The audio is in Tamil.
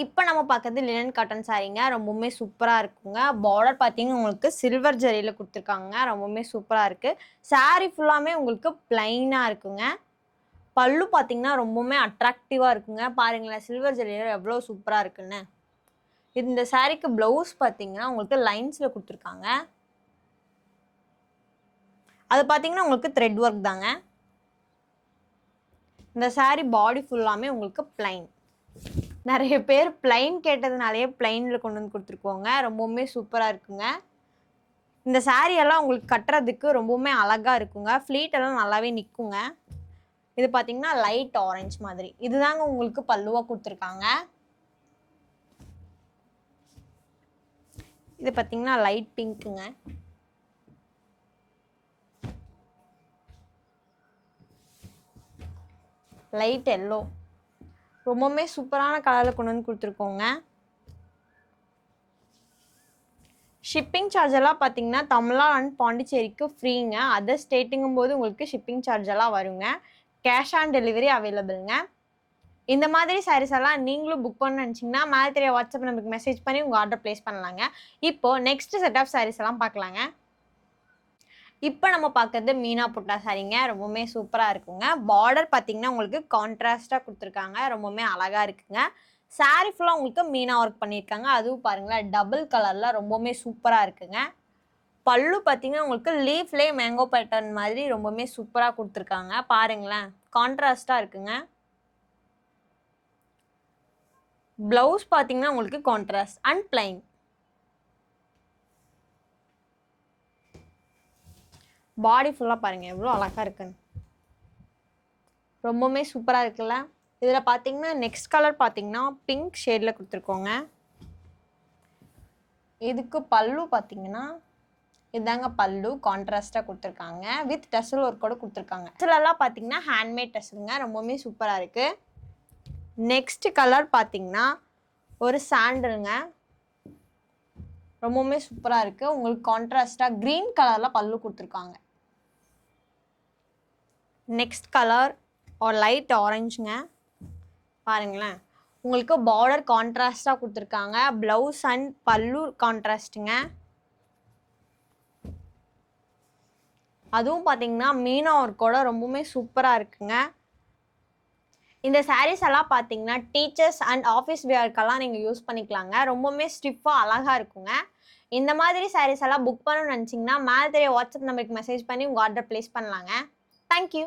இப்போ நம்ம பார்க்கறது லினன் காட்டன் சாரீங்க. ரொம்பவுமே சூப்பரா இருக்குங்க. பார்டர் பார்த்தீங்கன்னா உங்களுக்கு சில்வர் ஜரியில குடுத்துருக்காங்க. ரொம்பவுமே சூப்பரா இருக்கு. சாரி ஃபுல்லாமே உங்களுக்கு பிளைனா இருக்குங்க. பல்லு பார்த்தீங்கன்னா ரொம்பவுமே அட்ராக்டிவா இருக்குங்க. பாருங்களேன் சில்வர் ஜரியில எவ்வளோ சூப்பரா இருக்குன்னு. இந்த சாரிக்கு ப்ளவுஸ் பார்த்தீங்கன்னா உங்களுக்கு லைன்ஸ்ல குடுத்துருக்காங்க. அது பார்த்தீங்கன்னா உங்களுக்கு த்ரெட் ஒர்க் தாங்க. இந்த சாரி பாடி ஃபுல்லாமே உங்களுக்கு பிளைன். நிறைய பேர் பிளைன் கேட்டதுனாலே பிளைன்ல கொண்டு வந்து கொடுத்துருக்கோங்க. ரொம்பவுமே சூப்பரா இருக்குங்க. இந்த சாரி எல்லாம் உங்களுக்கு கட்டுறதுக்கு ரொம்பவுமே அழகா இருக்குங்க. ஃப்ளீட் எல்லாம் நல்லாவே நிக்குங்க. இது பாத்தீங்கன்னா லைட் ஆரஞ்சு மாதிரி. இதுதாங்க உங்களுக்கு பல்லுவா கொடுத்துருக்காங்க. இது பாத்தீங்கன்னா லைட் பிங்க்குங்க. Light yellow. ரொம்பவுமே சூப்பரான கலர்ல கொண்டு வந்து கொடுத்துருக்கோங்க. ஷிப்பிங் சார்ஜ் எல்லாம் பார்த்தீங்கன்னா தமிழ்நாடு அண்ட் பாண்டிச்சேரிக்கு ஃப்ரீங்க. அதர் ஸ்டேட்டுங்கும் போது உங்களுக்கு ஷிப்பிங் சார்ஜ் எல்லாம் வருங்க. கேஷ் ஆன் டெலிவரி அவைலபிள்ங்க. இந்த மாதிரி சாரீஸ் எல்லாம் நீங்களும் புக் பண்ணணும்னு நினச்சிங்கன்னா மேலே தெரிய வாட்ஸ்அப் நம்பருக்கு மெசேஜ் பண்ணி உங்கள் ஆர்டர் ப்ளேஸ் பண்ணலாங்க. இப்போ நெக்ஸ்ட் செட் ஆஃப் சாரீஸ் எல்லாம் பார்க்கலாங்க. இப்போ நம்ம பார்க்கறது மீனா புட்டா சாரீங்க. ரொம்பவுமே சூப்பராக இருக்குங்க. பார்டர் பார்த்தீங்கன்னா உங்களுக்கு கான்ட்ராஸ்டாக கொடுத்துருக்காங்க. ரொம்பவுமே அழகாக இருக்குங்க. சாரி ஃபுல்லாக உங்களுக்கு மீனா ஒர்க் பண்ணியிருக்காங்க. அதுவும் பாருங்களேன் டபுள் கலரில் ரொம்பவுமே சூப்பராக இருக்குங்க. பல்லு பார்த்தீங்கன்னா உங்களுக்கு லீஃப்லேயே மேங்கோ பேட்டர்ன் மாதிரி ரொம்பவுமே சூப்பராக கொடுத்துருக்காங்க. பாருங்களேன் கான்ட்ராஸ்டாக இருக்குங்க. ப்ளவுஸ் பார்த்தீங்கன்னா உங்களுக்கு கான்ட்ராஸ்ட் அண்ட் பிளைன். பாடி ஃபுல்லாக பாருங்கள் எவ்வளோ அழகாக இருக்குன்னு. ரொம்பவுமே சூப்பராக இருக்குல்ல. இதில் பார்த்தீங்கன்னா நெக்ஸ்ட் கலர் பார்த்தீங்கன்னா பிங்க் ஷேடில் கொடுத்துருக்கோங்க. இதுக்கு பல்லு பார்த்தீங்கன்னா இதாங்க பல்லு கான்ட்ராஸ்டாக கொடுத்துருக்காங்க. வித் டெசல் ஒர்க்கோட கொடுத்துருக்காங்க. டெசலெல்லாம் பார்த்தீங்கன்னா ஹேண்ட்மேட் டெசலுங்க. ரொம்பவுமே சூப்பராக இருக்குது. நெக்ஸ்ட் கலர் பார்த்தீங்கன்னா ஒரு சாண்டலுங்க. ரொம்பவுமே சூப்பராக இருக்குது. உங்களுக்கு கான்ட்ராஸ்டாக க்ரீன் கலரில் பல்லு கொடுத்துருக்காங்க. நெக்ஸ்ட் கலர் ஒரு லைட் ஆரஞ்சுங்க. பாருங்களேன் உங்களுக்கு பார்டர் கான்ட்ராஸ்டாக கொடுத்துருக்காங்க. ப்ளவுஸ் அண்ட் பல்லு கான்ட்ராஸ்ட்டுங்க. அதுவும் பார்த்தீங்கன்னா மீனா ஒர்க்கோட ரொம்பவுமே சூப்பராக இருக்குங்க. இந்த சாரீஸ் எல்லாம் பார்த்தீங்கன்னா டீச்சர்ஸ் அண்ட் ஆஃபீஸ் வேர்க்கெல்லாம் நீங்கள் யூஸ் பண்ணிக்கலாங்க. ரொம்பவுமே ஸ்டிஃபாக அழகாக இருக்குங்க. இந்த மாதிரி சாரீஸ் எல்லாம் புக் பண்ணணும்னு நினச்சிங்கன்னா மேலே தெரிய வாட்ஸ்அப் நம்பருக்கு மெசேஜ் பண்ணி உங்கள் ஆர்டர் ப்ளேஸ் பண்ணலாங்க. தேங்க்யூ.